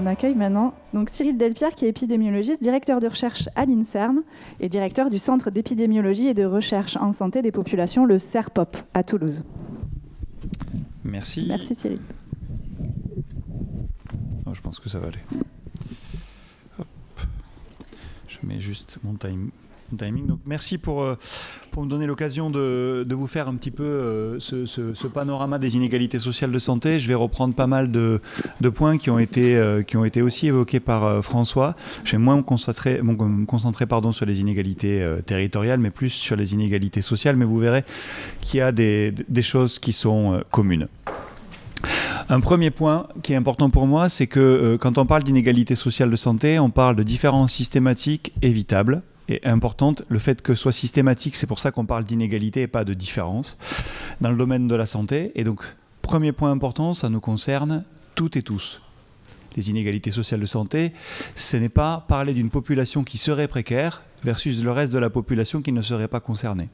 on accueille maintenant donc Cyril Delpierre, qui est épidémiologiste, directeur de recherche à l'INSERM et directeur du Centre d'épidémiologie et de recherche en santé des populations, le CERPOP, à Toulouse. Merci. Merci Cyril. Oh, je pense que ça va aller. Hop. Je mets juste mon timing. Donc, merci pour me donner l'occasion de vous faire un petit peu ce panorama des inégalités sociales de santé. Je vais reprendre pas mal de points qui ont été aussi évoqués par François. Je vais moins me concentrer sur les inégalités territoriales, mais plus sur les inégalités sociales. Mais vous verrez qu'il y a des choses qui sont communes. Un premier point qui est important pour moi, c'est que quand on parle d'inégalités sociales de santé, on parle de différences systématiques évitables et importantes. Le fait que ce soit systématique, c'est pour ça qu'on parle d'inégalité et pas de différence dans le domaine de la santé. Et donc, premier point important, ça nous concerne toutes et tous. Les inégalités sociales de santé, ce n'est pas parler d'une population qui serait précaire versus le reste de la population qui ne serait pas concernée.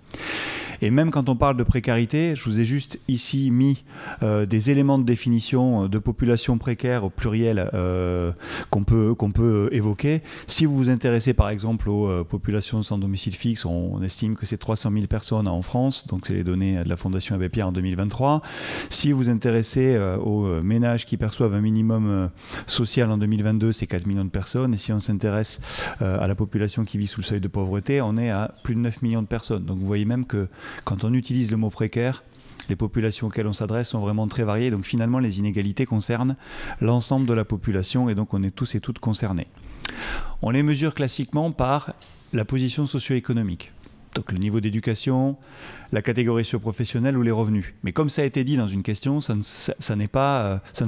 Et même quand on parle de précarité, je vous ai juste ici mis des éléments de définition de population précaire au pluriel qu'on peut évoquer. Si vous vous intéressez par exemple aux populations sans domicile fixe, on estime que c'est 300 000 personnes en France, donc c'est les données de la Fondation Abbé Pierre en 2023. Si vous vous intéressez aux ménages qui perçoivent un minimum social en 2022, c'est 4 millions de personnes. Et si on s'intéresse à la population qui vit sous le seuil de pauvreté, on est à plus de 9 millions de personnes. Donc vous voyez même que quand on utilise le mot précaire, les populations auxquelles on s'adresse sont vraiment très variées. Donc finalement, les inégalités concernent l'ensemble de la population et donc on est tous et toutes concernés. On les mesure classiquement par la position socio-économique. Donc le niveau d'éducation, la catégorie socio-professionnelle ou les revenus. Mais comme ça a été dit dans une question, ça ne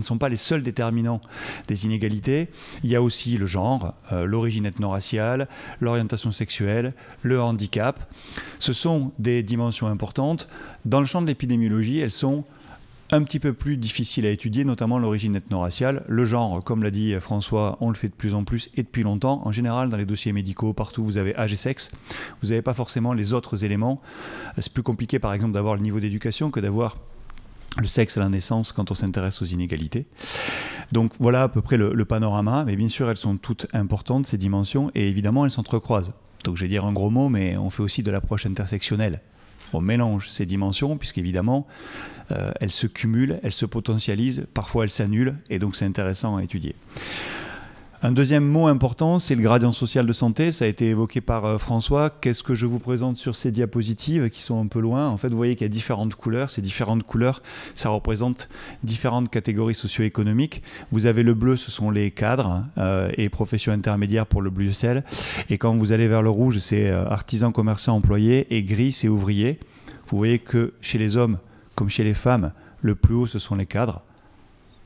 sont pas les seuls déterminants des inégalités. Il y a aussi le genre, l'origine ethno-raciale, l'orientation sexuelle, le handicap. Ce sont des dimensions importantes. Dans le champ de l'épidémiologie, elles sont un petit peu plus difficiles à étudier, notamment l'origine ethno-raciale. Le genre, comme l'a dit François, on le fait de plus en plus et depuis longtemps. En général, dans les dossiers médicaux, partout, vous avez âge et sexe. Vous n'avez pas forcément les autres éléments. C'est plus compliqué, par exemple, d'avoir le niveau d'éducation que d'avoir le sexe à la naissance quand on s'intéresse aux inégalités. Donc voilà à peu près le panorama. Mais bien sûr, elles sont toutes importantes, ces dimensions, et évidemment, elles s'entrecroisent. Donc je vais dire un gros mot, mais on fait aussi de l'approche intersectionnelle. On mélange ces dimensions, puisqu'évidemment, elles se cumulent, elles se potentialisent, parfois elles s'annulent, et donc c'est intéressant à étudier. Un deuxième mot important, c'est le gradient social de santé. Ça a été évoqué par François. Qu'est-ce que je vous présente sur ces diapositives qui sont un peu loin? En fait, vous voyez qu'il y a différentes couleurs. Ces différentes couleurs, ça représente différentes catégories socio-économiques. Vous avez le bleu, ce sont les cadres et professions intermédiaires pour le bleu ciel. Et quand vous allez vers le rouge, c'est artisans, commerçants, employés. Et gris, c'est ouvriers. Vous voyez que chez les hommes, comme chez les femmes, le plus haut, ce sont les cadres.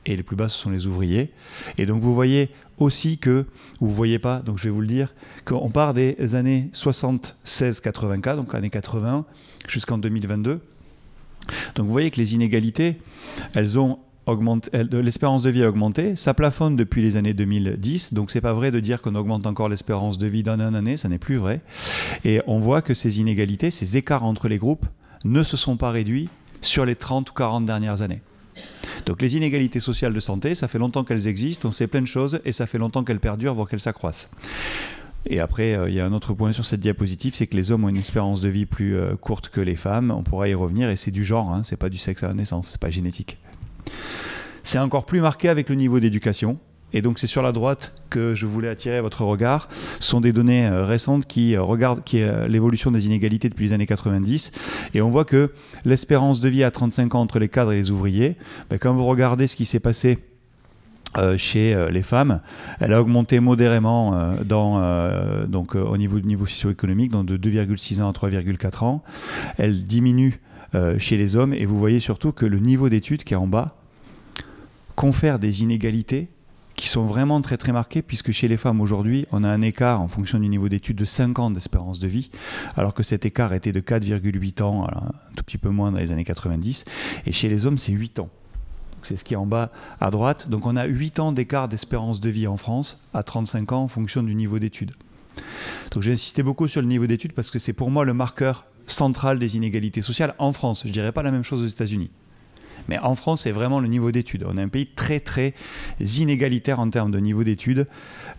Et les plus bas, ce sont les ouvriers. Et donc, vous voyez aussi que, ou vous ne voyez pas, donc je vais vous le dire, qu'on part des années 76-84, donc années 80, jusqu'en 2022. Donc, vous voyez que les inégalités, elles ont augmenté, l'espérance de vie a augmenté. Ça plafonne depuis les années 2010. Donc, ce n'est pas vrai de dire qu'on augmente encore l'espérance de vie d'année en année. Ça n'est plus vrai. Et on voit que ces inégalités, ces écarts entre les groupes, ne se sont pas réduits sur les 30 ou 40 dernières années. Donc les inégalités sociales de santé, ça fait longtemps qu'elles existent, on sait plein de choses et ça fait longtemps qu'elles perdurent, voire qu'elles s'accroissent. Et après, il y a un autre point sur cette diapositive, c'est que les hommes ont une espérance de vie plus courte que les femmes, on pourra y revenir, et c'est du genre, hein, c'est pas du sexe à la naissance, c'est pas génétique. C'est encore plus marqué avec le niveau d'éducation. Et donc c'est sur la droite que je voulais attirer votre regard. Ce sont des données récentes qui regardent l'évolution des inégalités depuis les années 90. Et on voit que l'espérance de vie à 35 ans entre les cadres et les ouvriers, quand vous regardez ce qui s'est passé chez les femmes, elle a augmenté modérément au niveau socio-économique, donc de 2,6 ans à 3,4 ans. Elle diminue chez les hommes. Et vous voyez surtout que le niveau d'études qui est en bas confère des inégalités qui sont vraiment très très marquées, puisque chez les femmes aujourd'hui, on a un écart en fonction du niveau d'études de 5 ans d'espérance de vie, alors que cet écart était de 4,8 ans, alors un tout petit peu moins dans les années 90, et chez les hommes c'est 8 ans. C'est ce qui est en bas à droite. Donc on a 8 ans d'écart d'espérance de vie en France, à 35 ans en fonction du niveau d'études. Donc j'ai insisté beaucoup sur le niveau d'études parce que c'est pour moi le marqueur central des inégalités sociales en France. Je ne dirais pas la même chose aux États-Unis. Mais en France, c'est vraiment le niveau d'études. On est un pays très, très inégalitaire en termes de niveau d'études.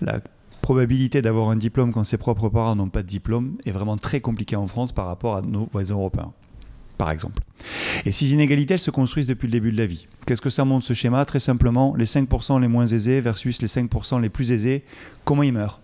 La probabilité d'avoir un diplôme quand ses propres parents n'ont pas de diplôme est vraiment très compliquée en France par rapport à nos voisins européens, par exemple. Et ces inégalités, elles se construisent depuis le début de la vie. Qu'est-ce que ça montre ce schéma? Très simplement, les 5% les moins aisés versus les 5% les plus aisés, comment ils meurent?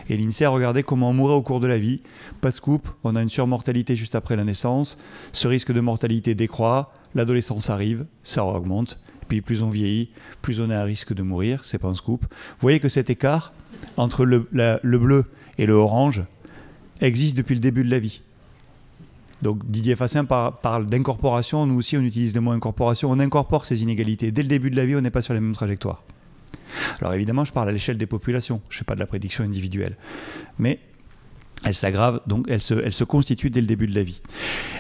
Et l'INSEE a regardé comment on mourait au cours de la vie. Pas de scoop, on a une surmortalité juste après la naissance. Ce risque de mortalité décroît, l'adolescence arrive, ça augmente. Puis plus on vieillit, plus on a un risque de mourir, c'est pas un scoop. Vous voyez que cet écart entre le bleu et le orange existe depuis le début de la vie. Donc Didier Fassin parle d'incorporation, nous aussi on utilise le mot incorporation, on incorpore ces inégalités. Dès le début de la vie, on n'est pas sur la même trajectoire. Alors évidemment, je parle à l'échelle des populations, je ne fais pas de la prédiction individuelle. Mais elle s'aggrave, donc elle se constitue dès le début de la vie.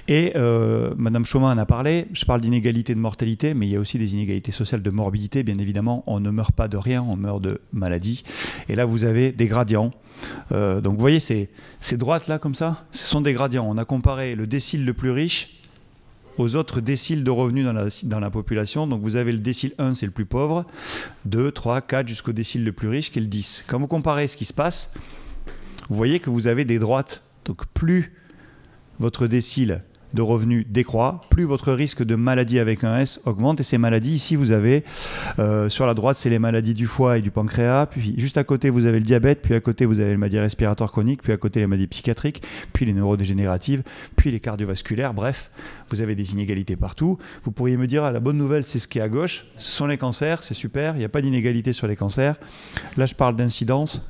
Et Madame Chaumin en a parlé, je parle d'inégalité de mortalité, mais il y a aussi des inégalités sociales de morbidité, bien évidemment. On ne meurt pas de rien, on meurt de maladie. Et là, vous avez des gradients. Donc vous voyez, ces droites-là, comme ça, ce sont des gradients. On a comparé le décile le plus riche aux autres déciles de revenus dans la population. Donc vous avez le décile 1, c'est le plus pauvre, 2, 3, 4, jusqu'au décile le plus riche, qui est le 10. Quand vous comparez ce qui se passe, vous voyez que vous avez des droites. Donc plus votre décile de revenus décroît, plus votre risque de maladie avec un S augmente. Et ces maladies, ici, vous avez, sur la droite, c'est les maladies du foie et du pancréas. Puis juste à côté, vous avez le diabète. Puis à côté, vous avez les maladies respiratoires chroniques. Puis à côté, les maladies psychiatriques. Puis les neurodégénératives. Puis les cardiovasculaires. Bref, vous avez des inégalités partout. Vous pourriez me dire, ah, la bonne nouvelle, c'est ce qui est à gauche. Ce sont les cancers. C'est super. Il n'y a pas d'inégalité sur les cancers. Là, je parle d'incidence.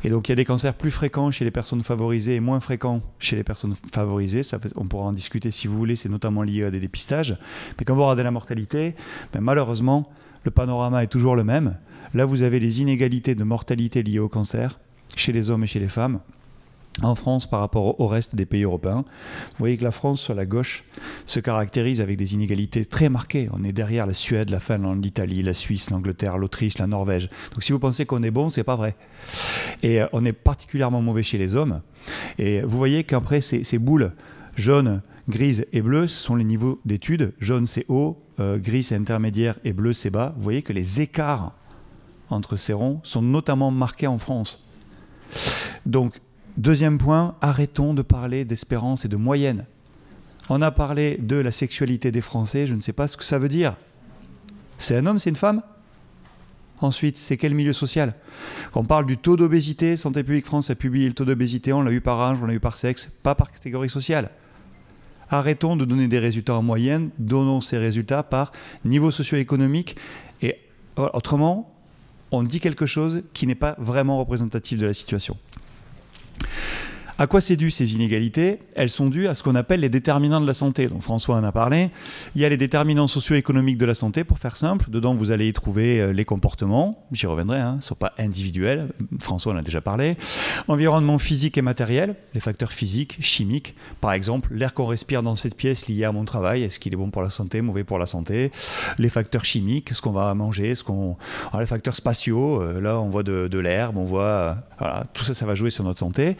Et donc, il y a des cancers plus fréquents chez les personnes favorisées et moins fréquents chez les personnes favorisées. On pourra en discuter si vous voulez, c'est notamment lié à des dépistages. Mais quand vous regardez la mortalité, malheureusement, le panorama est toujours le même. Là, vous avez les inégalités de mortalité liées au cancer chez les hommes et chez les femmes. En France, par rapport au reste des pays européens, vous voyez que la France, sur la gauche, se caractérise avec des inégalités très marquées. On est derrière la Suède, la Finlande, l'Italie, la Suisse, l'Angleterre, l'Autriche, la Norvège. Donc si vous pensez qu'on est bon, c'est pas vrai. Et on est particulièrement mauvais chez les hommes. Et vous voyez qu'après, ces boules jaunes, grises et bleues, ce sont les niveaux d'études. Jaune, c'est haut, gris, c'est intermédiaire et bleu, c'est bas. Vous voyez que les écarts entre ces ronds sont notamment marqués en France. Donc, deuxième point, arrêtons de parler d'espérance et de moyenne. On a parlé de la sexualité des Français, je ne sais pas ce que ça veut dire. C'est un homme, c'est une femme? Ensuite, c'est quel milieu social? Quand on parle du taux d'obésité, Santé publique France a publié le taux d'obésité, on l'a eu par âge, on l'a eu par sexe, pas par catégorie sociale. Arrêtons de donner des résultats en moyenne, donnons ces résultats par niveau socio-économique. Et autrement, on dit quelque chose qui n'est pas vraiment représentatif de la situation. À quoi c'est dû ces inégalités? Elles sont dues à ce qu'on appelle les déterminants de la santé. Donc François en a parlé. Il y a les déterminants socio-économiques de la santé, pour faire simple. Dedans, vous allez y trouver les comportements. J'y reviendrai, hein, ils ne sont pas individuels. François en a déjà parlé. Environnement physique et matériel, les facteurs physiques, chimiques. Par exemple, l'air qu'on respire dans cette pièce lié à mon travail, est-ce qu'il est bon pour la santé, mauvais pour la santé? Les facteurs chimiques, ce qu'on va manger, les facteurs spatiaux, là on voit de l'herbe, on voit... voilà, tout ça, ça va jouer sur notre santé.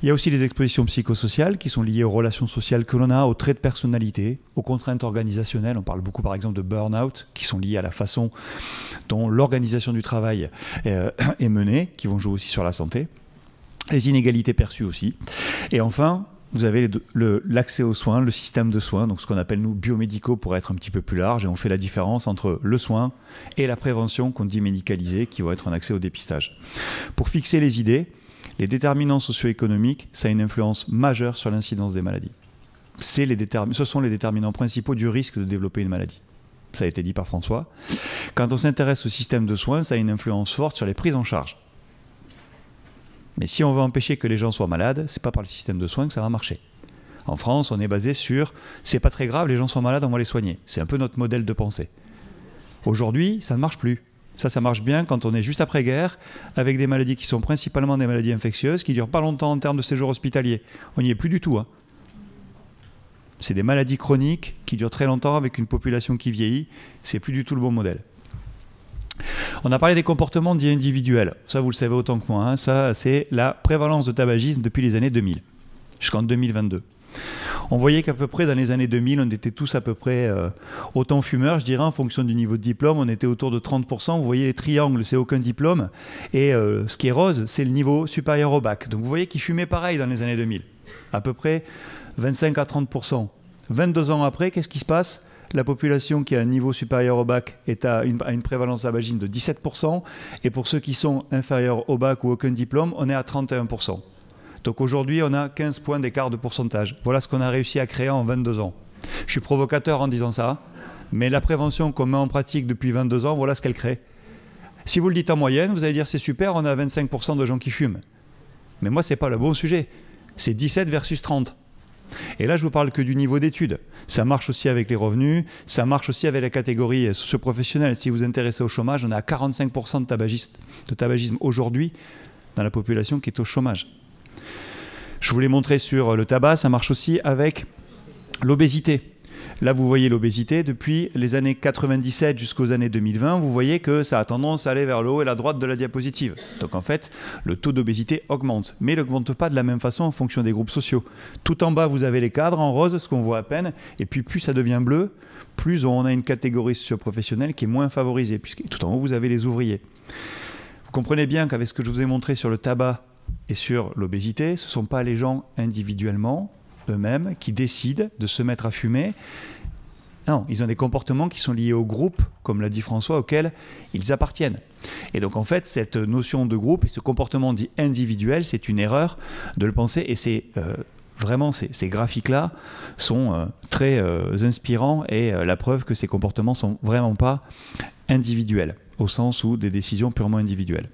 Il y a aussi les expositions psychosociales qui sont liées aux relations sociales que l'on a, aux traits de personnalité, aux contraintes organisationnelles. On parle beaucoup par exemple de burn-out qui sont liées à la façon dont l'organisation du travail est menée, qui vont jouer aussi sur la santé. Les inégalités perçues aussi. Et enfin, vous avez l'accès aux soins, le système de soins, donc ce qu'on appelle nous biomédicaux pour être un petit peu plus large. Et on fait la différence entre le soin et la prévention qu'on dit médicalisée, qui vont être un accès au dépistage. Pour fixer les idées, les déterminants socio-économiques, ça a une influence majeure sur l'incidence des maladies. Ce sont les déterminants principaux du risque de développer une maladie. Ça a été dit par François. Quand on s'intéresse au système de soins, ça a une influence forte sur les prises en charge. Mais si on veut empêcher que les gens soient malades, c'est pas par le système de soins que ça va marcher. En France, on est basé sur « c'est pas très grave, les gens sont malades, on va les soigner ». C'est un peu notre modèle de pensée. Aujourd'hui, ça ne marche plus. Ça marche bien quand on est juste après-guerre, avec des maladies qui sont principalement des maladies infectieuses, qui ne durent pas longtemps en termes de séjour hospitalier. On n'y est plus du tout. Hein. C'est des maladies chroniques qui durent très longtemps avec une population qui vieillit. C'est plus du tout le bon modèle. On a parlé des comportements dits individuels. Ça, vous le savez autant que moi. Hein. Ça, c'est la prévalence de tabagisme depuis les années 2000, jusqu'en 2022. On voyait qu'à peu près dans les années 2000, on était tous à peu près autant fumeurs, je dirais, en fonction du niveau de diplôme. On était autour de 30%. Vous voyez les triangles, c'est aucun diplôme. Et ce qui est rose, c'est le niveau supérieur au bac. Donc vous voyez qu'ils fumaient pareil dans les années 2000. À peu près 25 à 30%. 22 ans après, qu'est-ce qui se passe ? La population qui a un niveau supérieur au bac a une prévalence tabagiste de 17%. Et pour ceux qui sont inférieurs au bac ou aucun diplôme, on est à 31%. Donc aujourd'hui, on a 15 points d'écart de pourcentage. Voilà ce qu'on a réussi à créer en 22 ans. Je suis provocateur en disant ça, mais la prévention qu'on met en pratique depuis 22 ans, voilà ce qu'elle crée. Si vous le dites en moyenne, vous allez dire c'est super, on a 25% de gens qui fument. Mais moi, ce n'est pas le bon sujet. C'est 17 versus 30. Et là, je ne vous parle que du niveau d'études. Ça marche aussi avec les revenus, ça marche aussi avec la catégorie socio-professionnelle. Si vous vous intéressez au chômage, on est à 45% de tabagisme aujourd'hui dans la population qui est au chômage. Je vous l'ai montré sur le tabac, ça marche aussi avec l'obésité. Là, vous voyez l'obésité depuis les années 97 jusqu'aux années 2020. Vous voyez que ça a tendance à aller vers le haut et la droite de la diapositive. Donc en fait, le taux d'obésité augmente. Mais il n'augmente pas de la même façon en fonction des groupes sociaux. Tout en bas, vous avez les cadres en rose, ce qu'on voit à peine. Et puis plus ça devient bleu, plus on a une catégorie socio-professionnelle qui est moins favorisée. Puisque tout en haut, vous avez les ouvriers. Vous comprenez bien qu'avec ce que je vous ai montré sur le tabac et sur l'obésité, ce ne sont pas les gens individuellement, eux-mêmes, qui décident de se mettre à fumer. Non, ils ont des comportements qui sont liés au groupe, comme l'a dit François, auquel ils appartiennent. Et donc en fait, cette notion de groupe et ce comportement dit individuel, c'est une erreur de le penser. Et c'est vraiment, ces graphiques-là sont très inspirants et la preuve que ces comportements ne sont vraiment pas individuels, au sens où des décisions purement individuelles.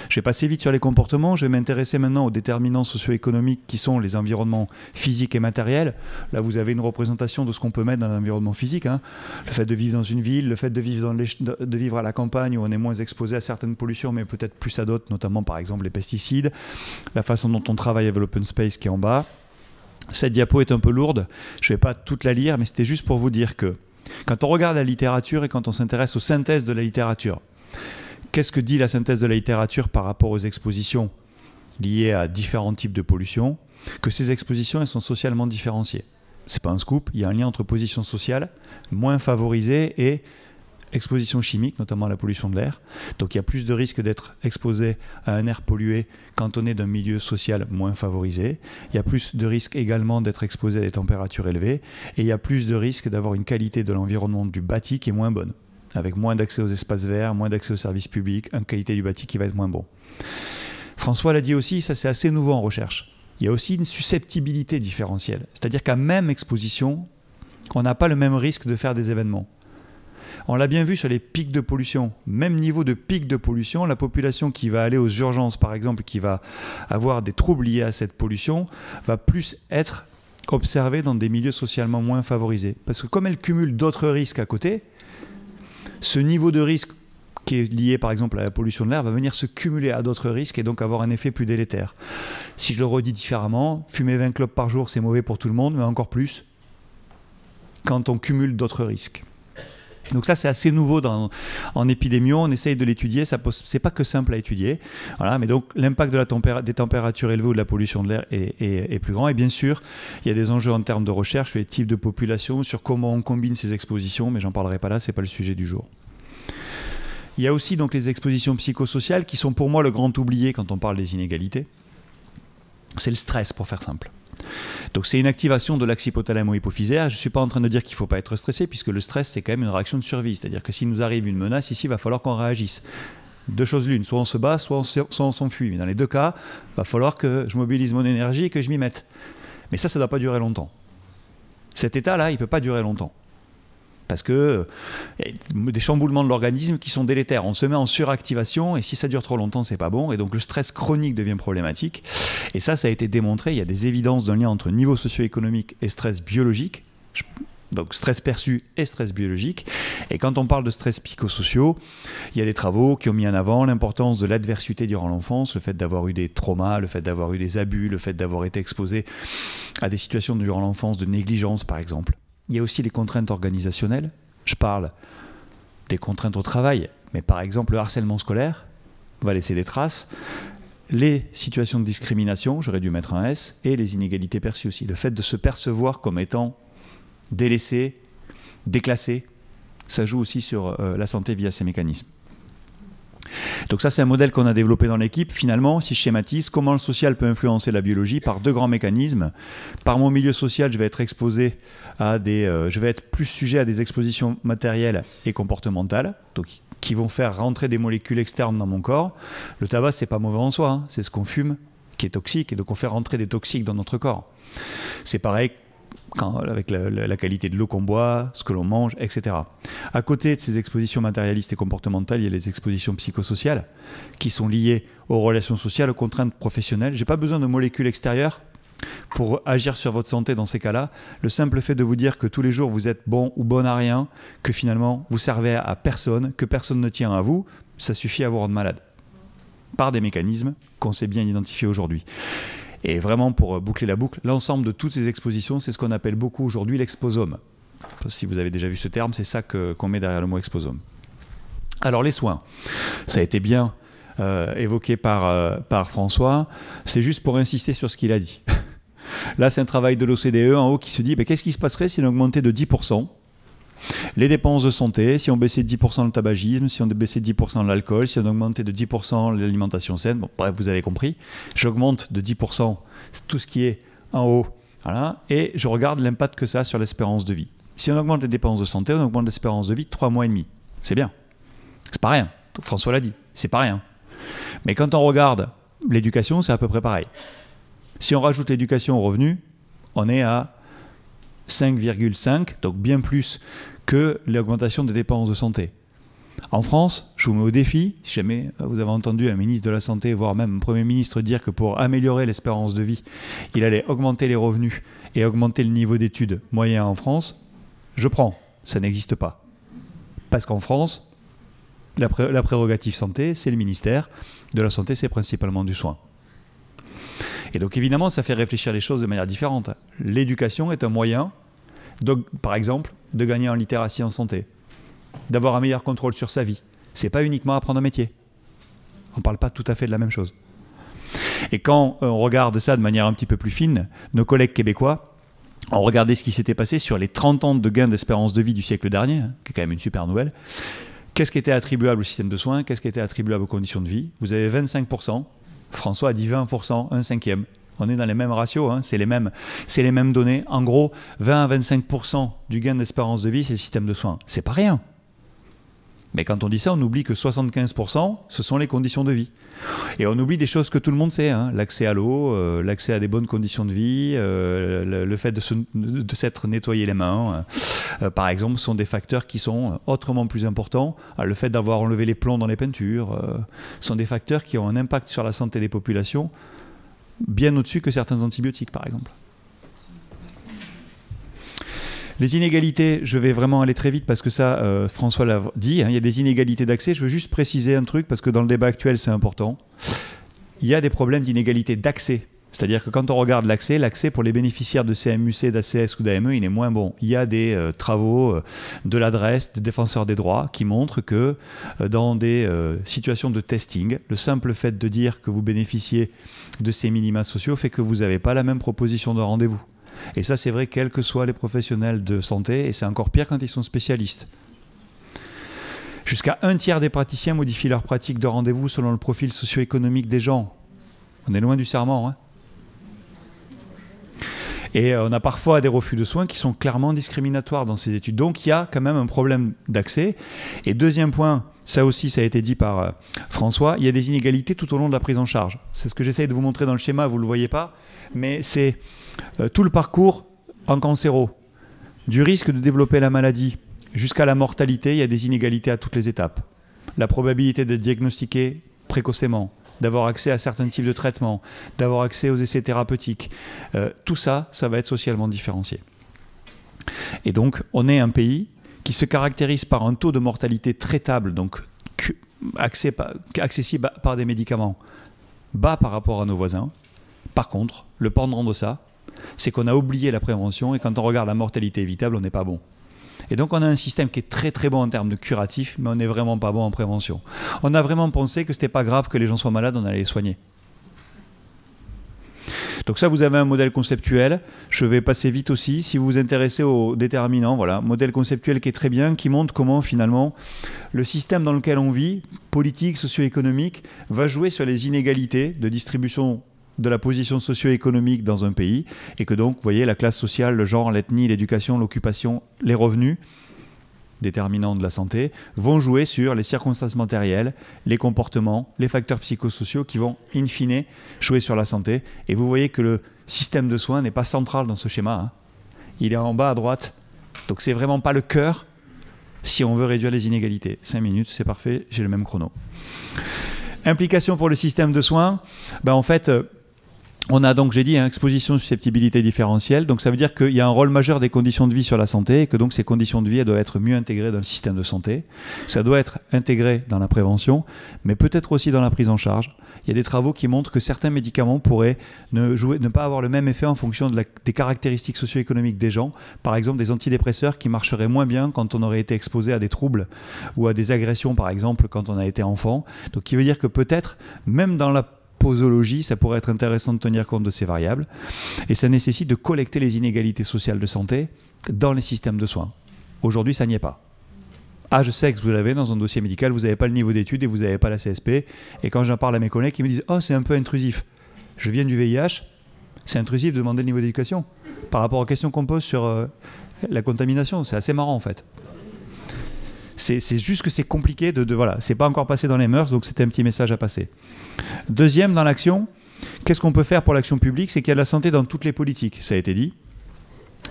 Je vais passer vite sur les comportements, je vais m'intéresser maintenant aux déterminants socio-économiques qui sont les environnements physiques et matériels. Là, vous avez une représentation de ce qu'on peut mettre dans l'environnement physique. Hein. Le fait de vivre dans une ville, le fait de vivre à la campagne où on est moins exposé à certaines pollutions, mais peut-être plus à d'autres, notamment par exemple les pesticides, la façon dont on travaille avec l'open space qui est en bas. Cette diapo est un peu lourde, je ne vais pas toute la lire, mais c'était juste pour vous dire que quand on regarde la littérature et quand on s'intéresse aux synthèses de la littérature, qu'est-ce que dit la synthèse de la littérature par rapport aux expositions liées à différents types de pollution? Que ces expositions, elles sont socialement différenciées. Ce n'est pas un scoop, il y a un lien entre position sociale, moins favorisée, et exposition chimique, notamment à la pollution de l'air. Donc il y a plus de risques d'être exposé à un air pollué quand on est d'un milieu social moins favorisé. Il y a plus de risques également d'être exposé à des températures élevées. Et il y a plus de risques d'avoir une qualité de l'environnement du bâti qui est moins bonne, avec moins d'accès aux espaces verts, moins d'accès aux services publics, une qualité du bâti qui va être moins bon. François l'a dit aussi, ça c'est assez nouveau en recherche. Il y a aussi une susceptibilité différentielle. C'est-à-dire qu'à même exposition, on n'a pas le même risque de faire des événements. On l'a bien vu sur les pics de pollution. Même niveau de pic de pollution, la population qui va aller aux urgences, par exemple, qui va avoir des troubles liés à cette pollution, va plus être observée dans des milieux socialement moins favorisés. Parce que comme elle cumule d'autres risques à côté, ce niveau de risque qui est lié par exemple à la pollution de l'air va venir se cumuler à d'autres risques et donc avoir un effet plus délétère. Si je le redis différemment, fumer 20 clopes par jour c'est mauvais pour tout le monde, mais encore plus quand on cumule d'autres risques. Donc ça c'est assez nouveau en épidémio, on essaye de l'étudier, c'est pas que simple à étudier. Voilà, mais donc l'impact de des températures élevées ou de la pollution de l'air est plus grand. Et bien sûr, il y a des enjeux en termes de recherche sur les types de populations, sur comment on combine ces expositions, mais j'en parlerai pas là, c'est pas le sujet du jour. Il y a aussi donc les expositions psychosociales qui sont pour moi le grand oublié quand on parle des inégalités. C'est le stress, pour faire simple. Donc c'est une activation de l'axe hypothalamo-hypophysaire. Je ne suis pas en train de dire qu'il ne faut pas être stressé, puisque le stress, c'est quand même une réaction de survie. C'est-à-dire que s'il nous arrive une menace, ici, il va falloir qu'on réagisse. Deux choses l'une, soit on se bat, soit on s'enfuit. Mais dans les deux cas, il va falloir que je mobilise mon énergie et que je m'y mette. Mais ça ne doit pas durer longtemps. Cet état-là, il ne peut pas durer longtemps. Parce que des chamboulements de l'organisme qui sont délétères. On se met en suractivation et si ça dure trop longtemps, c'est pas bon. Et donc le stress chronique devient problématique. Et ça a été démontré. Il y a des évidences d'un lien entre niveau socio-économique et stress biologique. Donc stress perçu et stress biologique. Et quand on parle de stress psychosociaux, il y a des travaux qui ont mis en avant l'importance de l'adversité durant l'enfance, le fait d'avoir eu des traumas, le fait d'avoir eu des abus, le fait d'avoir été exposé à des situations durant l'enfance de négligence par exemple. Il y a aussi les contraintes organisationnelles. Je parle des contraintes au travail, mais par exemple le harcèlement scolaire va laisser des traces. les situations de discrimination, j'aurais dû mettre un S, et les inégalités perçues aussi. Le fait de se percevoir comme étant délaissé, déclassé, ça joue aussi sur la santé via ces mécanismes. Donc ça, c'est un modèle qu'on a développé dans l'équipe. Finalement, si je schématise, comment le social peut influencer la biologie par deux grands mécanismes. Par mon milieu social, je vais être exposé à je vais être plus sujet à des expositions matérielles et comportementales, donc qui vont faire rentrer des molécules externes dans mon corps. Le tabac, c'est pas mauvais en soi, hein. C'est ce qu'on fume qui est toxique, et donc on fait rentrer des toxiques dans notre corps. C'est pareil avec la qualité de l'eau qu'on boit, ce que l'on mange, etc. À côté de ces expositions matérialistes et comportementales, il y a les expositions psychosociales qui sont liées aux relations sociales, aux contraintes professionnelles. Je n'ai pas besoin de molécules extérieures pour agir sur votre santé dans ces cas-là. Le simple fait de vous dire que tous les jours vous êtes bon ou bonne à rien, que finalement vous servez à personne, que personne ne tient à vous, ça suffit à vous rendre malade. Par des mécanismes qu'on sait bien identifier aujourd'hui. Et vraiment, pour boucler la boucle, l'ensemble de toutes ces expositions, c'est ce qu'on appelle beaucoup aujourd'hui l'exposome. Si vous avez déjà vu ce terme, c'est ça qu'on met derrière le mot exposome. Alors les soins, ça a été bien évoqué par François, c'est juste pour insister sur ce qu'il a dit. Là, c'est un travail de l'OCDE en haut qui se dit qu'est-ce qui se passerait si on augmentait de 10% les dépenses de santé, si on baissait de 10% le tabagisme, si on baissait de 10% l'alcool, si on augmentait de 10% l'alimentation saine. Bon, bref, vous avez compris. J'augmente de 10% tout ce qui est en haut. Voilà, et je regarde l'impact que ça a sur l'espérance de vie. Si on augmente les dépenses de santé, on augmente l'espérance de vie de 3 mois et demi. C'est bien. C'est pas rien. François l'a dit. C'est pas rien. Mais quand on regarde l'éducation, c'est à peu près pareil. Si on rajoute l'éducation au revenu, on est à 5,5, donc bien plus que l'augmentation des dépenses de santé. En France, je vous mets au défi, si jamais vous avez entendu un ministre de la Santé, voire même un Premier ministre dire que pour améliorer l'espérance de vie, il allait augmenter les revenus et augmenter le niveau d'études moyen en France, je prends, ça n'existe pas. Parce qu'en France, la prérogative santé, c'est le ministère de la Santé, c'est principalement du soin. Et donc évidemment, ça fait réfléchir les choses de manière différente. L'éducation est un moyen, par exemple, de gagner en littératie en santé, d'avoir un meilleur contrôle sur sa vie. Ce n'est pas uniquement apprendre un métier. On ne parle pas tout à fait de la même chose. Et quand on regarde ça de manière un petit peu plus fine, nos collègues québécois ont regardé ce qui s'était passé sur les 30 ans de gains d'espérance de vie du siècle dernier, qui est quand même une super nouvelle. Qu'est-ce qui était attribuable au système de soins? Qu'est-ce qui était attribuable aux conditions de vie? Vous avez 25%. François a dit 20%, un cinquième. On est dans les mêmes ratios, hein, c'est les mêmes données. En gros, 20 à 25% du gain d'espérance de vie, c'est le système de soins. C'est pas rien. Mais quand on dit ça, on oublie que 75%, ce sont les conditions de vie. Et on oublie des choses que tout le monde sait, hein, l'accès à l'eau, l'accès à des bonnes conditions de vie, le fait de s'être nettoyé les mains, par exemple, sont des facteurs qui sont autrement plus importants. Le fait d'avoir enlevé les plombs dans les peintures sont des facteurs qui ont un impact sur la santé des populations bien au-dessus que certains antibiotiques, par exemple. Les inégalités, je vais vraiment aller très vite parce que ça, François l'a dit, hein, il y a des inégalités d'accès. Je veux juste préciser un truc parce que dans le débat actuel, c'est important. Il y a des problèmes d'inégalité d'accès. C'est-à-dire que quand on regarde l'accès pour les bénéficiaires de CMUC, d'ACS ou d'AME, il est moins bon. Il y a des travaux de l'adresse, de défenseurs des droits, qui montrent que dans des situations de testing, le simple fait de dire que vous bénéficiez de ces minima sociaux fait que vous n'avez pas la même proposition de rendez-vous. Et ça, c'est vrai, quels que soient les professionnels de santé, et c'est encore pire quand ils sont spécialistes. Jusqu'à 1/3 des praticiens modifient leur pratique de rendez-vous selon le profil socio-économique des gens. On est loin du serment, hein. Et on a parfois des refus de soins qui sont clairement discriminatoires dans ces études. Donc il y a quand même un problème d'accès. Et deuxième point, ça aussi ça a été dit par François, il y a des inégalités tout au long de la prise en charge. C'est ce que j'essaye de vous montrer dans le schéma, vous ne le voyez pas, mais c'est tout le parcours en cancéro. Du risque de développer la maladie jusqu'à la mortalité, il y a des inégalités à toutes les étapes. La probabilité d'être diagnostiqué précocement, d'avoir accès à certains types de traitements, d'avoir accès aux essais thérapeutiques. Tout ça, ça va être socialement différencié. Et donc, on est un pays qui se caractérise par un taux de mortalité traitable, donc accessible par des médicaments bas par rapport à nos voisins. Par contre, le pendant de ça, c'est qu'on a oublié la prévention et quand on regarde la mortalité évitable, on n'est pas bon. Et donc on a un système qui est très très bon en termes de curatif, mais on n'est vraiment pas bon en prévention. On a vraiment pensé que ce n'était pas grave que les gens soient malades, on allait les soigner. Donc ça, vous avez un modèle conceptuel. Je vais passer vite aussi. Si vous vous intéressez aux déterminants, voilà, modèle conceptuel qui est très bien, qui montre comment finalement le système dans lequel on vit, politique, socio-économique, va jouer sur les inégalités de distribution de la position socio-économique dans un pays, et que donc, vous voyez, la classe sociale, le genre, l'ethnie, l'éducation, l'occupation, les revenus, déterminants de la santé, vont jouer sur les circonstances matérielles, les comportements, les facteurs psychosociaux qui vont, in fine, jouer sur la santé. Et vous voyez que le système de soins n'est pas central dans ce schéma, hein. Il est en bas à droite. Donc c'est vraiment pas le cœur si on veut réduire les inégalités. 5 minutes, c'est parfait, j'ai le même chrono. Implication pour le système de soins, ben en fait... on a donc, j'ai dit, exposition, susceptibilité différentielle. Donc ça veut dire qu'il y a un rôle majeur des conditions de vie sur la santé et que donc ces conditions de vie elles doivent être mieux intégrées dans le système de santé. Ça doit être intégré dans la prévention, mais peut-être aussi dans la prise en charge. Il y a des travaux qui montrent que certains médicaments pourraient ne pas avoir le même effet en fonction des caractéristiques socio-économiques des gens. Par exemple, des antidépresseurs qui marcheraient moins bien quand on aurait été exposé à des troubles ou à des agressions, par exemple, quand on a été enfant. Donc, qui veut dire que peut-être, même dans la posologie, ça pourrait être intéressant de tenir compte de ces variables. Et ça nécessite de collecter les inégalités sociales de santé dans les systèmes de soins. Aujourd'hui, ça n'y est pas. Ah, je sais que vous l'avez dans un dossier médical, vous n'avez pas le niveau d'études et vous n'avez pas la CSP. Et quand j'en parle à mes collègues, ils me disent « Oh, c'est un peu intrusif. Je viens du VIH, c'est intrusif de demander le niveau d'éducation. » Par rapport aux questions qu'on pose sur la contamination, c'est assez marrant en fait. C'est juste que c'est compliqué voilà, c'est pas encore passé dans les mœurs, donc c'était un petit message à passer. Deuxième, dans l'action, qu'est-ce qu'on peut faire pour l'action publique? C'est qu'il y a de la santé dans toutes les politiques, ça a été dit.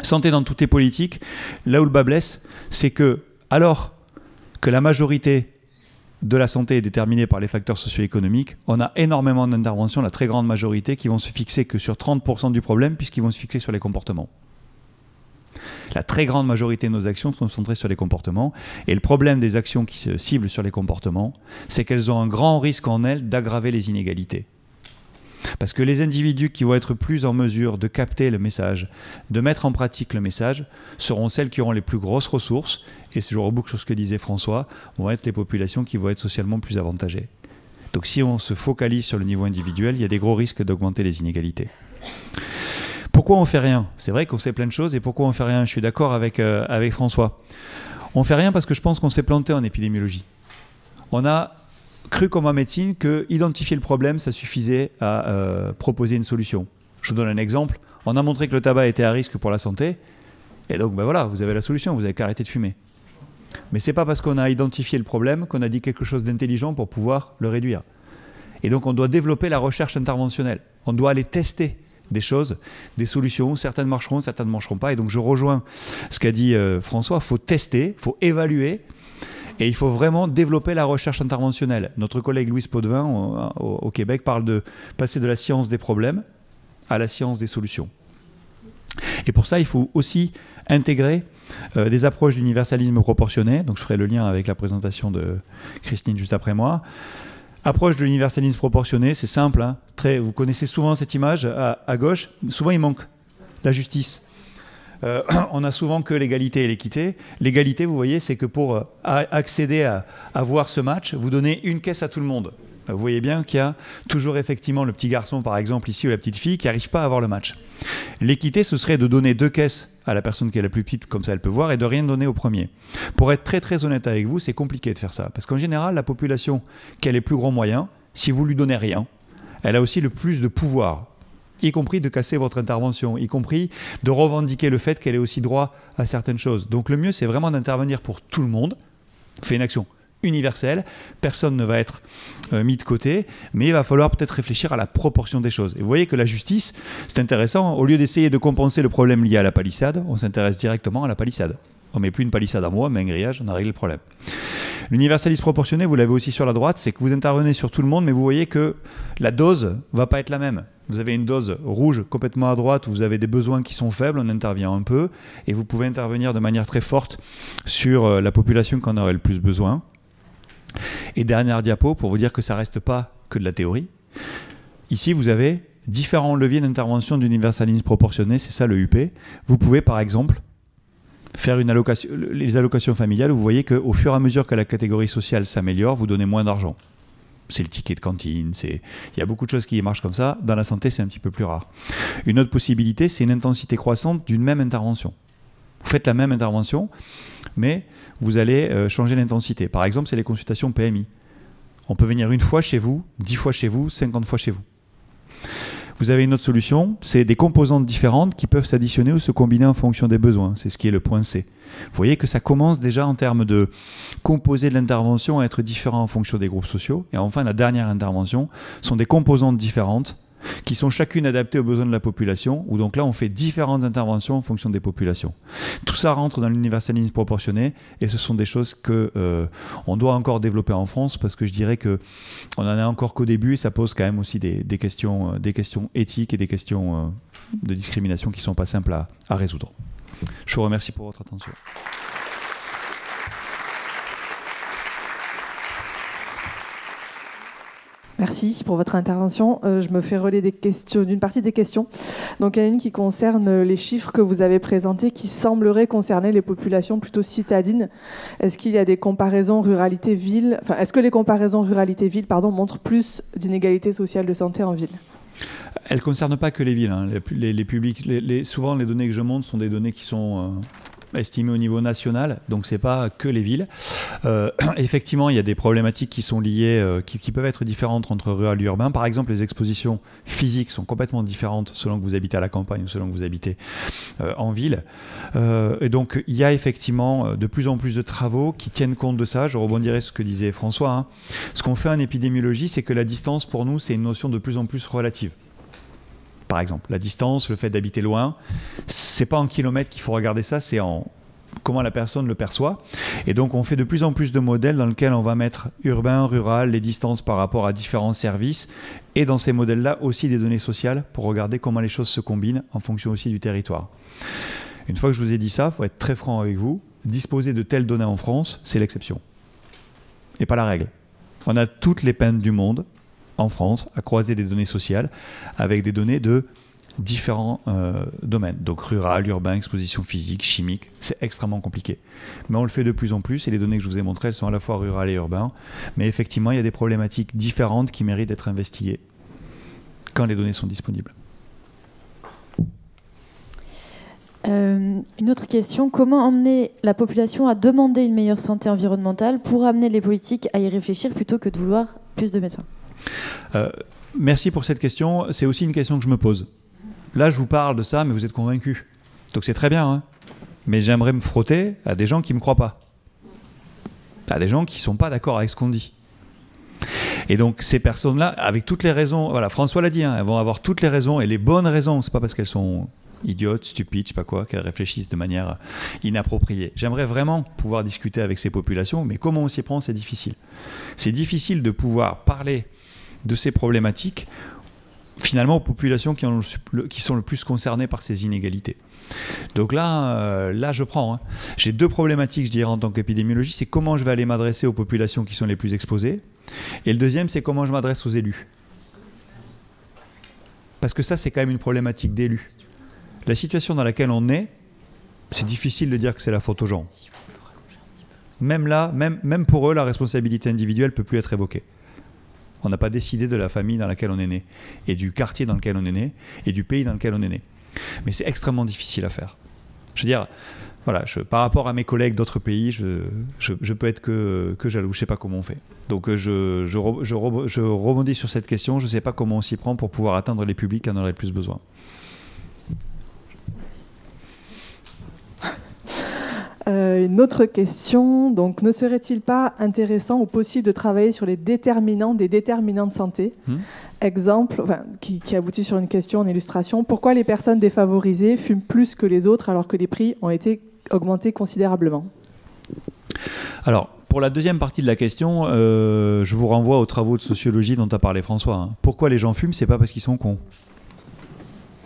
Santé dans toutes les politiques, là où le bas blesse, c'est que, alors que la majorité de la santé est déterminée par les facteurs socio-économiques, on a énormément d'interventions, la très grande majorité, qui vont se fixer que sur 30% du problème, puisqu'ils vont se fixer sur les comportements. La très grande majorité de nos actions sont centrées sur les comportements. Et le problème des actions qui se ciblent sur les comportements, c'est qu'elles ont un grand risque en elles d'aggraver les inégalités. Parce que les individus qui vont être plus en mesure de capter le message, de mettre en pratique le message, seront celles qui auront les plus grosses ressources. Et je reboucle sur ce que disait François, vont être les populations qui vont être socialement plus avantagées. Donc si on se focalise sur le niveau individuel, il y a des gros risques d'augmenter les inégalités. Pourquoi on ne fait rien? C'est vrai qu'on sait plein de choses, et pourquoi on ne fait rien? Je suis d'accord avec François. On ne fait rien parce que je pense qu'on s'est planté en épidémiologie. On a cru comme en médecine que identifier le problème, ça suffisait à proposer une solution. Je vous donne un exemple. On a montré que le tabac était à risque pour la santé, et donc ben voilà, vous avez la solution, vous n'avez qu'à arrêter de fumer. Mais ce n'est pas parce qu'on a identifié le problème qu'on a dit quelque chose d'intelligent pour pouvoir le réduire. Et donc on doit développer la recherche interventionnelle. On doit aller tester des choses, des solutions, certaines marcheront, certaines ne marcheront pas. Et donc je rejoins ce qu'a dit François, il faut tester, il faut évaluer, et il faut vraiment développer la recherche interventionnelle. Notre collègue Louise Potvin au Québec parle de passer de la science des problèmes à la science des solutions. Et pour ça, il faut aussi intégrer des approches d'universalisme proportionné. Donc je ferai le lien avec la présentation de Christine juste après moi. Approche de l'universalisme proportionné, c'est simple, hein, vous connaissez souvent cette image à gauche, souvent il manque la justice. On a souvent que l'égalité et l'équité. L'égalité, vous voyez, c'est que pour accéder à voir ce match, vous donnez une caisse à tout le monde. Vous voyez bien qu'il y a toujours effectivement le petit garçon, par exemple ici, ou la petite fille qui n'arrive pas à avoir le match. L'équité, ce serait de donner 2 caisses à la personne qui est la plus petite, comme ça elle peut voir, et de rien donner au premier. Pour être très très honnête avec vous, c'est compliqué de faire ça. Parce qu'en général, la population qui a les plus grands moyens, si vous lui donnez rien, elle a aussi le plus de pouvoir, y compris de casser votre intervention, y compris de revendiquer le fait qu'elle ait aussi droit à certaines choses. Donc le mieux, c'est vraiment d'intervenir pour tout le monde. On fait une action universelle, personne ne va être mis de côté, mais il va falloir peut-être réfléchir à la proportion des choses. Et vous voyez que la justice, c'est intéressant, au lieu d'essayer de compenser le problème lié à la palissade, on s'intéresse directement à la palissade. On ne met plus une palissade à moi, mais un grillage, on a réglé le problème. L'universalisme proportionné, vous l'avez aussi sur la droite, c'est que vous intervenez sur tout le monde, mais vous voyez que la dose ne va pas être la même. Vous avez une dose rouge complètement à droite, où vous avez des besoins qui sont faibles, on intervient un peu, et vous pouvez intervenir de manière très forte sur la population qui en aurait le plus besoin. Et dernière diapo, pour vous dire que ça ne reste pas que de la théorie. Ici, vous avez différents leviers d'intervention d'universalisme proportionné, c'est ça le UP. Vous pouvez, par exemple, faire les allocations familiales, où vous voyez qu'au fur et à mesure que la catégorie sociale s'améliore, vous donnez moins d'argent. C'est le ticket de cantine, il y a beaucoup de choses qui marchent comme ça. Dans la santé, c'est un petit peu plus rare. Une autre possibilité, c'est une intensité croissante d'une même intervention. Vous faites la même intervention, mais vous allez changer l'intensité. Par exemple, c'est les consultations PMI. On peut venir 1 fois chez vous, 10 fois chez vous, 50 fois chez vous. Vous avez une autre solution, c'est des composantes différentes qui peuvent s'additionner ou se combiner en fonction des besoins. C'est ce qui est le point C. Vous voyez que ça commence déjà en termes de composés de l'intervention à être différents en fonction des groupes sociaux. Et enfin, la dernière intervention sont des composantes différentes qui sont chacune adaptées aux besoins de la population, où donc là on fait différentes interventions en fonction des populations. Tout ça rentre dans l'universalisme proportionné, et ce sont des choses qu'on doit encore développer en France, parce que je dirais qu'on en est encore qu'au début, et ça pose quand même aussi des questions éthiques et des questions de discrimination qui ne sont pas simples à résoudre. Je vous remercie pour votre attention. Merci pour votre intervention. Je me fais relais d'une partie des questions. Donc, il y en a une qui concerne les chiffres que vous avez présentés qui sembleraient concerner les populations plutôt citadines. Est-ce qu'il y a des comparaisons ruralité-ville, est-ce que les comparaisons ruralité-ville, montrent plus d'inégalités sociales de santé en ville ? Elles ne concernent pas que les villes. Hein. Les publics, souvent, les données que je montre sont des données qui sont estimées au niveau national, donc ce n'est pas que les villes. Effectivement, il y a des problématiques qui sont liées, qui peuvent être différentes entre rural et urbain. Par exemple, les expositions physiques sont complètement différentes selon que vous habitez à la campagne ou selon que vous habitez en ville. Et donc, il y a effectivement de plus en plus de travaux qui tiennent compte de ça. Je rebondirai sur ce que disait François. Hein. Ce qu'on fait en épidémiologie, c'est que la distance, pour nous, c'est une notion de plus en plus relative. Par exemple, la distance, le fait d'habiter loin, c'est pas en kilomètres qu'il faut regarder ça, c'est en comment la personne le perçoit. Et donc, on fait de plus en plus de modèles dans lesquels on va mettre urbain, rural, les distances par rapport à différents services. Et dans ces modèles-là, aussi des données sociales pour regarder comment les choses se combinent en fonction aussi du territoire. Une fois que je vous ai dit ça, il faut être très franc avec vous. Disposer de telles données en France, c'est l'exception. Et pas la règle. On a toutes les peines du monde en France à croiser des données sociales avec des données de différents domaines. Donc rural, urbain, exposition physique, chimique, c'est extrêmement compliqué. Mais on le fait de plus en plus et les données que je vous ai montrées, elles sont à la fois rurales et urbaines. Mais effectivement, il y a des problématiques différentes qui méritent d'être investiguées quand les données sont disponibles. Une autre question, comment emmener la population à demander une meilleure santé environnementale pour amener les politiques à y réfléchir plutôt que de vouloir plus de médecins ? Merci pour cette question. C'est aussi une question que je me pose. Là, je vous parle de ça, mais vous êtes convaincus. Donc c'est très bien. Hein, mais j'aimerais me frotter à des gens qui ne me croient pas. À des gens qui ne sont pas d'accord avec ce qu'on dit. Et donc ces personnes-là, avec toutes les raisons, voilà, François l'a dit, hein, elles vont avoir toutes les raisons et les bonnes raisons. C'est pas parce qu'elles sont idiotes, stupides, je sais pas quoi, qu'elles réfléchissent de manière inappropriée. J'aimerais vraiment pouvoir discuter avec ces populations, mais comment on s'y prend, c'est difficile. C'est difficile de pouvoir parler de ces problématiques, finalement, aux populations qui sont le plus concernées par ces inégalités. Donc là, je prends. Hein. J'ai deux problématiques, je dirais, en tant qu'épidémiologiste. C'est comment je vais aller m'adresser aux populations qui sont les plus exposées. Et le deuxième, c'est comment je m'adresse aux élus. Parce que ça, c'est quand même une problématique d'élus. La situation dans laquelle on est, c'est difficile de dire que c'est la faute aux gens. Même là, même pour eux, la responsabilité individuelle ne peut plus être évoquée. On n'a pas décidé de la famille dans laquelle on est né, et du quartier dans lequel on est né, et du pays dans lequel on est né. Mais c'est extrêmement difficile à faire. Je veux dire, voilà, par rapport à mes collègues d'autres pays, je peux être que jaloux. Je ne sais pas comment on fait. Donc je rebondis sur cette question. Je ne sais pas comment on s'y prend pour pouvoir atteindre les publics qui en auraient le plus besoin. Une autre question, donc ne serait-il pas intéressant ou possible de travailler sur les déterminants des déterminants de santé ? Exemple, qui aboutit sur une question en illustration, pourquoi les personnes défavorisées fument plus que les autres alors que les prix ont été augmentés considérablement ? Alors, pour la deuxième partie de la question, je vous renvoie aux travaux de sociologie dont a parlé François. Hein. Pourquoi les gens fument ? C'est pas parce qu'ils sont cons.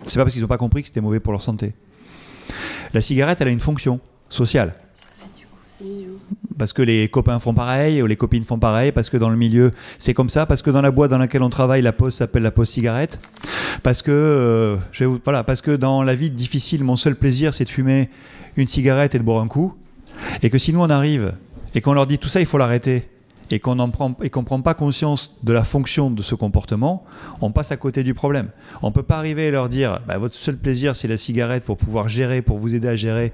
C'est pas parce qu'ils n'ont pas compris que c'était mauvais pour leur santé. La cigarette, elle a une fonction sociale. Parce que les copains font pareil, ou les copines font pareil, parce que dans le milieu, c'est comme ça, parce que dans la boîte dans laquelle on travaille, la pause s'appelle la pause cigarette, parce que, parce que dans la vie difficile, mon seul plaisir, c'est de fumer une cigarette et de boire un coup, et que si nous on arrive, et qu'on leur dit tout ça, il faut l'arrêter, et qu'on ne prend pas conscience de la fonction de ce comportement, on passe à côté du problème. On ne peut pas arriver et leur dire votre seul plaisir c'est la cigarette pour pouvoir gérer, pour vous aider à gérer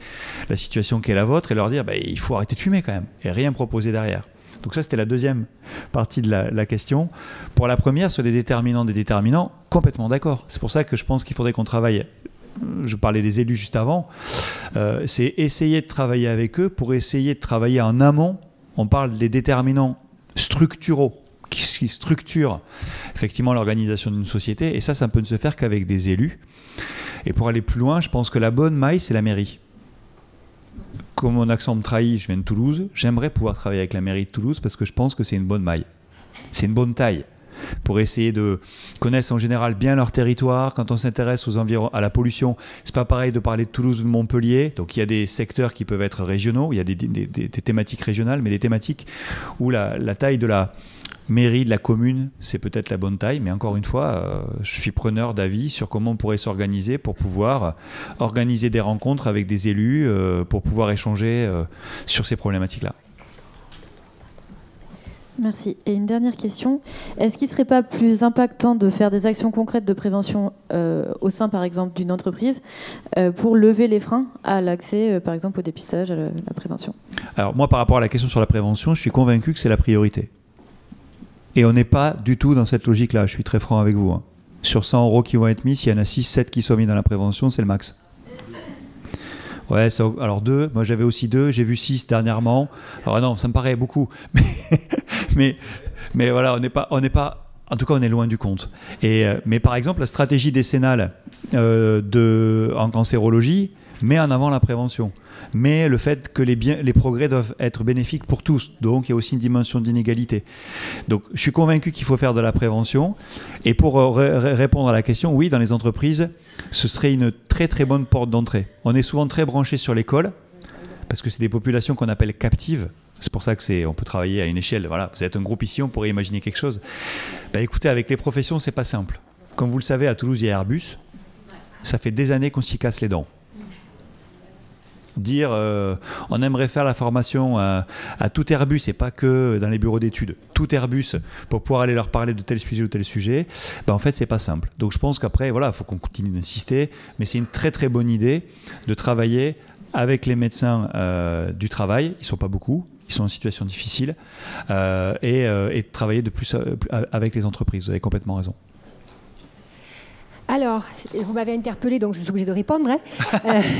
la situation qui est la vôtre, et leur dire il faut arrêter de fumer quand même, et rien proposer derrière. Donc ça, c'était la deuxième partie de la question. Pour la première, sur les déterminants des déterminants, complètement d'accord. C'est pour ça que je pense qu'il faudrait qu'on travaille. Je parlais des élus juste avant. C'est essayer de travailler avec eux pour essayer de travailler en amont. On parle des déterminants structuraux qui structurent effectivement l'organisation d'une société. Et ça ne peut ne se faire qu'avec des élus. Et pour aller plus loin, je pense que la bonne maille, c'est la mairie. Comme mon accent me trahit, je viens de Toulouse. J'aimerais pouvoir travailler avec la mairie de Toulouse parce que je pense que c'est une bonne maille. C'est une bonne taille pour essayer de connaître en général bien leur territoire. Quand on s'intéresse à la pollution, c'est pas pareil de parler de Toulouse ou de Montpellier. Donc il y a des secteurs qui peuvent être régionaux, il y a des thématiques régionales, mais des thématiques où la taille de la mairie, de la commune, c'est peut-être la bonne taille, mais encore une fois, je suis preneur d'avis sur comment on pourrait s'organiser pour pouvoir organiser des rencontres avec des élus, pour pouvoir échanger sur ces problématiques-là. Merci. Et une dernière question. Est-ce qu'il ne serait pas plus impactant de faire des actions concrètes de prévention au sein, par exemple, d'une entreprise pour lever les freins à l'accès, par exemple, au dépistage, à la prévention? Alors moi, par rapport à la question sur la prévention, je suis convaincu que c'est la priorité. Et on n'est pas du tout dans cette logique-là, je suis très franc avec vous. Hein. Sur 100 € qui vont être mis, s'il y en a 6, 7 qui sont mis dans la prévention, c'est le max. Ouais, alors 2, moi j'avais aussi 2, j'ai vu 6 dernièrement. Alors non, ça me paraît beaucoup. Mais voilà, on n'est pas, en tout cas on est loin du compte. Mais par exemple, la stratégie décennale en cancérologie met en avant la prévention. Mais le fait que les progrès doivent être bénéfiques pour tous. Donc, il y a aussi une dimension d'inégalité. Donc, je suis convaincu qu'il faut faire de la prévention. Et pour répondre à la question, oui, dans les entreprises, ce serait une très, très bonne porte d'entrée. On est souvent très branché sur l'école, parce que c'est des populations qu'on appelle captives. C'est pour ça qu'on peut travailler à une échelle. Voilà, vous êtes un groupe ici, on pourrait imaginer quelque chose. Écoutez, avec les professions, c'est pas simple. Comme vous le savez, à Toulouse, il y a Airbus. Ça fait des années qu'on s'y casse les dents. Dire on aimerait faire la formation à tout Airbus et pas que dans les bureaux d'études, tout Airbus pour pouvoir aller leur parler de tel sujet ou tel sujet, en fait c'est pas simple. Donc je pense qu'après il faut qu'on continue d'insister, mais c'est une très très bonne idée de travailler avec les médecins du travail, ils sont pas beaucoup, ils sont en situation difficile, et de travailler de plus avec les entreprises, vous avez complètement raison. Alors, vous m'avez interpellée, donc je suis obligée de répondre. Hein.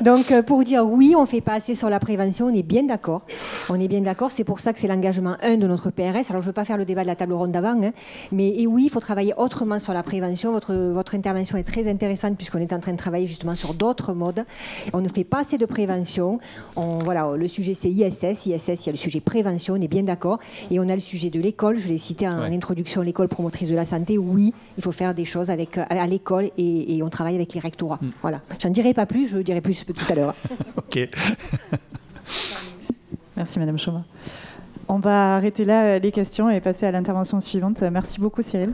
Donc, pour dire oui, on ne fait pas assez sur la prévention, on est bien d'accord. On est bien d'accord, c'est pour ça que c'est l'engagement 1 de notre PRS. Alors, je ne veux pas faire le débat de la table ronde d'avant, hein, mais oui, il faut travailler autrement sur la prévention. Votre intervention est très intéressante puisqu'on est en train de travailler justement sur d'autres modes. On ne fait pas assez de prévention. Voilà, le sujet, c'est ISS. ISS, il y a le sujet prévention, on est bien d'accord. Et on a le sujet de l'école. Je l'ai cité en introduction, l'école promotrice de la santé. Oui, il faut faire des choses à l'école et on travaille avec les rectorats. Voilà. J'en dirai pas plus, je dirai plus tout à l'heure. Ok. Merci Madame Chaume. On va arrêter là les questions et passer à l'intervention suivante. Merci beaucoup Cyril.